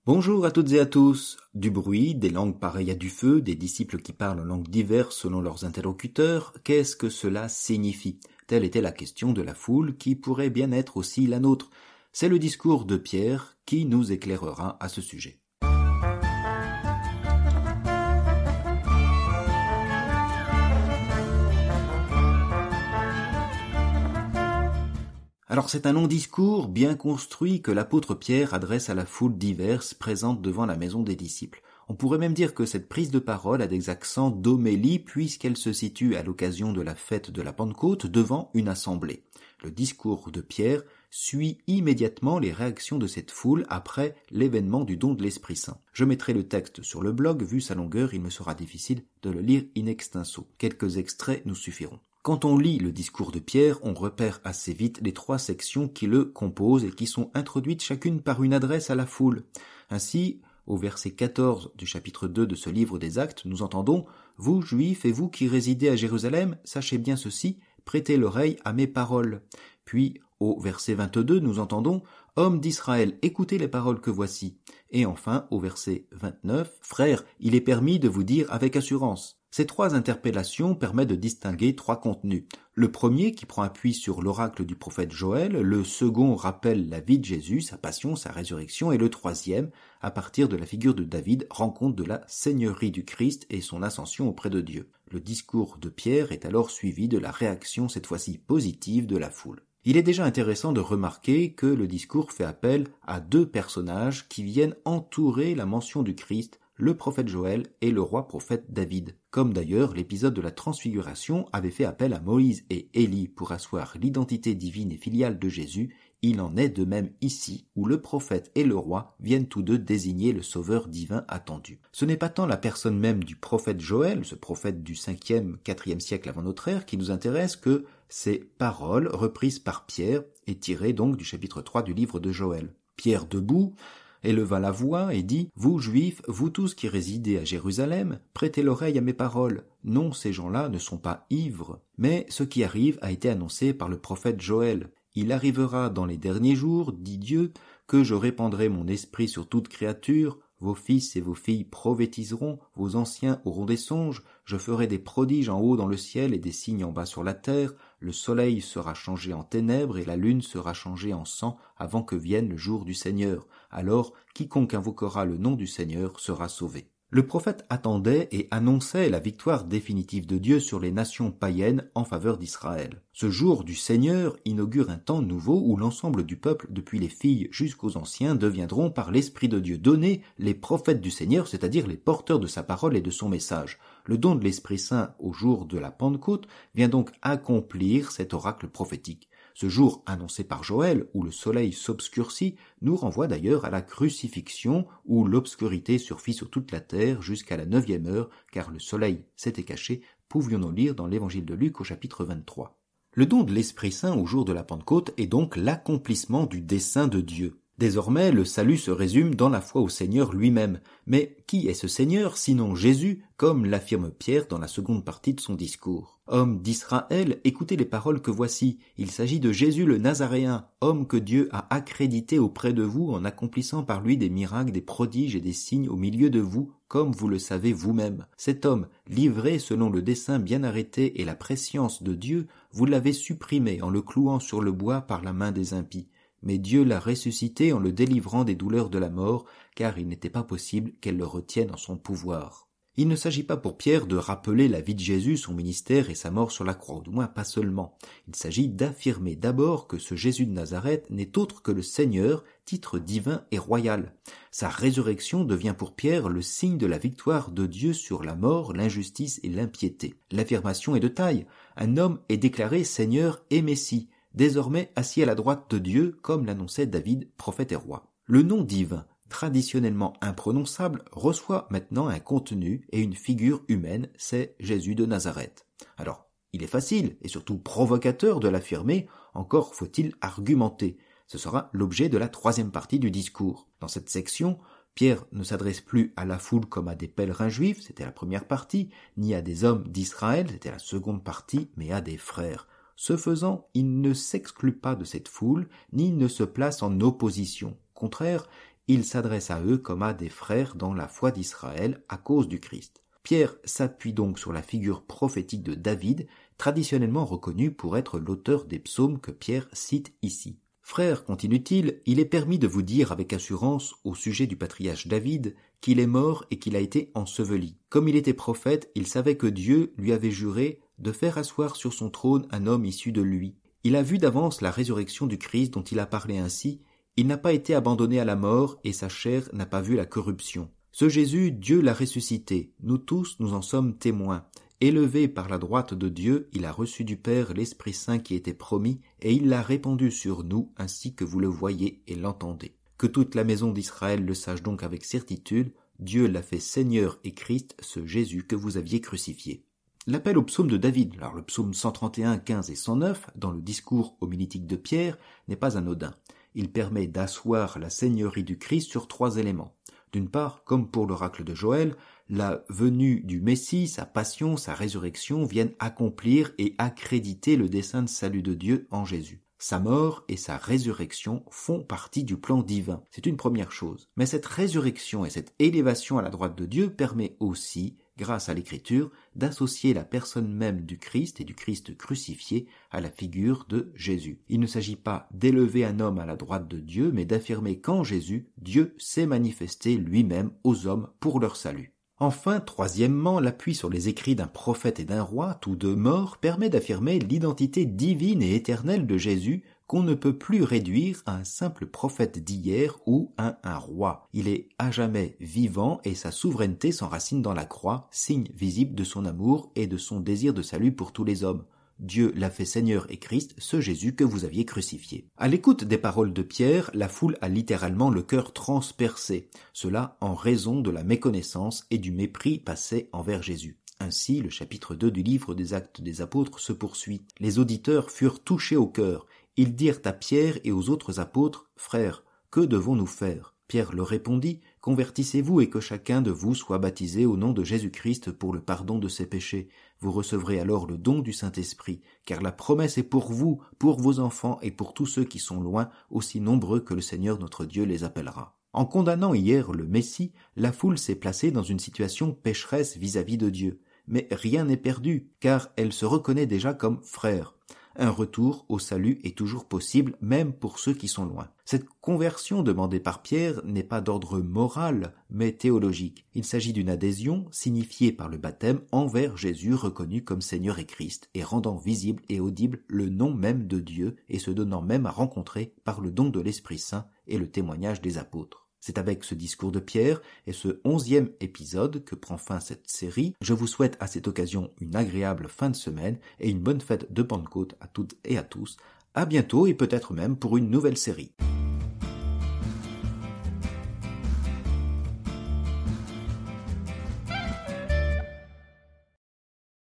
Bonjour à toutes et à tous. Du bruit, des langues pareilles à du feu, des disciples qui parlent en langues diverses selon leurs interlocuteurs, qu'est-ce que cela signifie? Telle était la question de la foule qui pourrait bien être aussi la nôtre. C'est le discours de Pierre qui nous éclairera à ce sujet. Alors c'est un long discours bien construit que l'apôtre Pierre adresse à la foule diverse présente devant la maison des disciples. On pourrait même dire que cette prise de parole a des accents d'homélie puisqu'elle se situe à l'occasion de la fête de la Pentecôte devant une assemblée. Le discours de Pierre suit immédiatement les réactions de cette foule après l'événement du don de l'Esprit Saint. Je mettrai le texte sur le blog, vu sa longueur, il me sera difficile de le lire in extenso. Quelques extraits nous suffiront. Quand on lit le discours de Pierre, on repère assez vite les trois sections qui le composent et qui sont introduites chacune par une adresse à la foule. Ainsi, au verset 14 du chapitre 2 de ce livre des Actes, nous entendons « Vous, Juifs, et vous qui résidez à Jérusalem, sachez bien ceci, prêtez l'oreille à mes paroles. » Puis, au verset 22, nous entendons « Hommes d'Israël, écoutez les paroles que voici. » Et enfin, au verset 29, « Frères, il est permis de vous dire avec assurance. » Ces trois interpellations permettent de distinguer trois contenus. Le premier qui prend appui sur l'oracle du prophète Joël, le second rappelle la vie de Jésus, sa passion, sa résurrection, et le troisième, à partir de la figure de David, rend compte de la seigneurie du Christ et son ascension auprès de Dieu. Le discours de Pierre est alors suivi de la réaction cette fois-ci positive de la foule. Il est déjà intéressant de remarquer que le discours fait appel à deux personnages qui viennent entourer la mention du Christ, le prophète Joël et le roi prophète David. Comme d'ailleurs l'épisode de la transfiguration avait fait appel à Moïse et Élie pour asseoir l'identité divine et filiale de Jésus, il en est de même ici, où le prophète et le roi viennent tous deux désigner le sauveur divin attendu. Ce n'est pas tant la personne même du prophète Joël, ce prophète du 5e, 4e siècle avant notre ère, qui nous intéresse que ces paroles reprises par Pierre et tirées donc du chapitre 3 du livre de Joël. Pierre debout éleva la voix et dit « Vous, Juifs, vous tous qui résidez à Jérusalem, prêtez l'oreille à mes paroles. Non, ces gens-là ne sont pas ivres. Mais ce qui arrive a été annoncé par le prophète Joël. Il arrivera dans les derniers jours, dit Dieu, que je répandrai mon esprit sur toute créature. Vos fils et vos filles prophétiseront, vos anciens auront des songes, je ferai des prodiges en haut dans le ciel et des signes en bas sur la terre, le soleil sera changé en ténèbres et la lune sera changée en sang avant que vienne le jour du Seigneur. Alors, quiconque invoquera le nom du Seigneur sera sauvé. » Le prophète attendait et annonçait la victoire définitive de Dieu sur les nations païennes en faveur d'Israël. Ce jour du Seigneur inaugure un temps nouveau où l'ensemble du peuple, depuis les filles jusqu'aux anciens, deviendront par l'Esprit de Dieu donné les prophètes du Seigneur, c'est-à-dire les porteurs de sa parole et de son message. Le don de l'Esprit Saint au jour de la Pentecôte vient donc accomplir cet oracle prophétique. Ce jour annoncé par Joël, où le soleil s'obscurcit, nous renvoie d'ailleurs à la crucifixion, où l'obscurité survit sur toute la terre jusqu'à la 9e heure, car le soleil s'était caché, pouvions-nous lire dans l'évangile de Luc au chapitre 23. Le don de l'Esprit Saint au jour de la Pentecôte est donc l'accomplissement du dessein de Dieu. Désormais, le salut se résume dans la foi au Seigneur lui-même. Mais qui est ce Seigneur sinon Jésus, comme l'affirme Pierre dans la seconde partie de son discours? Hommes d'Israël, écoutez les paroles que voici. Il s'agit de Jésus le Nazaréen, homme que Dieu a accrédité auprès de vous en accomplissant par lui des miracles, des prodiges et des signes au milieu de vous, comme vous le savez vous-même. Cet homme, livré selon le dessein bien arrêté et la prescience de Dieu, vous l'avez supprimé en le clouant sur le bois par la main des impies. Mais Dieu l'a ressuscité en le délivrant des douleurs de la mort, car il n'était pas possible qu'elle le retienne en son pouvoir. Il ne s'agit pas pour Pierre de rappeler la vie de Jésus, son ministère et sa mort sur la croix, ou du moins pas seulement. Il s'agit d'affirmer d'abord que ce Jésus de Nazareth n'est autre que le Seigneur, titre divin et royal. Sa résurrection devient pour Pierre le signe de la victoire de Dieu sur la mort, l'injustice et l'impiété. L'affirmation est de taille. Un homme est déclaré Seigneur et Messie, désormais assis à la droite de Dieu, comme l'annonçait David, prophète et roi. Le nom divin, traditionnellement imprononçable, reçoit maintenant un contenu et une figure humaine, c'est Jésus de Nazareth. Alors, il est facile et surtout provocateur de l'affirmer, encore faut-il argumenter. Ce sera l'objet de la troisième partie du discours. Dans cette section, Pierre ne s'adresse plus à la foule comme à des pèlerins juifs, c'était la première partie, ni à des hommes d'Israël, c'était la seconde partie, mais à des frères. Ce faisant, il ne s'exclut pas de cette foule, ni ne se place en opposition. Au contraire, il s'adresse à eux comme à des frères dans la foi d'Israël à cause du Christ. Pierre s'appuie donc sur la figure prophétique de David, traditionnellement reconnu pour être l'auteur des psaumes que Pierre cite ici. Frères, continue-t-il, il est permis de vous dire avec assurance au sujet du patriarche David qu'il est mort et qu'il a été enseveli. Comme il était prophète, il savait que Dieu lui avait juré de faire asseoir sur son trône un homme issu de lui. Il a vu d'avance la résurrection du Christ dont il a parlé ainsi. Il n'a pas été abandonné à la mort et sa chair n'a pas vu la corruption. Ce Jésus, Dieu l'a ressuscité. Nous tous, nous en sommes témoins. Élevé par la droite de Dieu, il a reçu du Père l'Esprit Saint qui était promis, et il l'a répandu sur nous, ainsi que vous le voyez et l'entendez. Que toute la maison d'Israël le sache donc avec certitude, Dieu l'a fait Seigneur et Christ, ce Jésus que vous aviez crucifié. L'appel au psaume de David, alors le psaume 131, 15 et 109, dans le discours homilétique de Pierre, n'est pas anodin. Il permet d'asseoir la seigneurie du Christ sur 3 éléments. D'une part, comme pour l'oracle de Joël, la venue du Messie, sa passion, sa résurrection viennent accomplir et accréditer le dessein de salut de Dieu en Jésus. Sa mort et sa résurrection font partie du plan divin. C'est une première chose. Mais cette résurrection et cette élévation à la droite de Dieu permet aussi, grâce à l'Écriture, d'associer la personne même du Christ et du Christ crucifié à la figure de Jésus. Il ne s'agit pas d'élever un homme à la droite de Dieu, mais d'affirmer qu'en Jésus, Dieu s'est manifesté lui-même aux hommes pour leur salut. Enfin, troisièmement, l'appui sur les écrits d'un prophète et d'un roi, tous deux morts, permet d'affirmer l'identité divine et éternelle de Jésus qu'on ne peut plus réduire à un simple prophète d'hier ou à un roi. Il est à jamais vivant et sa souveraineté s'enracine dans la croix, signe visible de son amour et de son désir de salut pour tous les hommes. Dieu l'a fait Seigneur et Christ, ce Jésus que vous aviez crucifié. À l'écoute des paroles de Pierre, la foule a littéralement le cœur transpercé, cela en raison de la méconnaissance et du mépris passé envers Jésus. Ainsi, le chapitre 2 du livre des Actes des Apôtres se poursuit. Les auditeurs furent touchés au cœur. Ils dirent à Pierre et aux autres apôtres, « Frères, que devons-nous faire ?» Pierre leur répondit, « Convertissez-vous et que chacun de vous soit baptisé au nom de Jésus-Christ pour le pardon de ses péchés. Vous recevrez alors le don du Saint-Esprit, car la promesse est pour vous, pour vos enfants et pour tous ceux qui sont loin, aussi nombreux que le Seigneur notre Dieu les appellera. » En condamnant hier le Messie, la foule s'est placée dans une situation pécheresse vis-à-vis de Dieu. Mais rien n'est perdu, car elle se reconnaît déjà comme frère. Un retour au salut est toujours possible, même pour ceux qui sont loin. Cette conversion demandée par Pierre n'est pas d'ordre moral, mais théologique. Il s'agit d'une adhésion signifiée par le baptême envers Jésus reconnu comme Seigneur et Christ, et rendant visible et audible le nom même de Dieu, et se donnant même à rencontrer par le don de l'Esprit Saint et le témoignage des apôtres. C'est avec ce discours de Pierre et ce 11e épisode que prend fin cette série. Je vous souhaite à cette occasion une agréable fin de semaine et une bonne fête de Pentecôte à toutes et à tous. À bientôt et peut-être même pour une nouvelle série.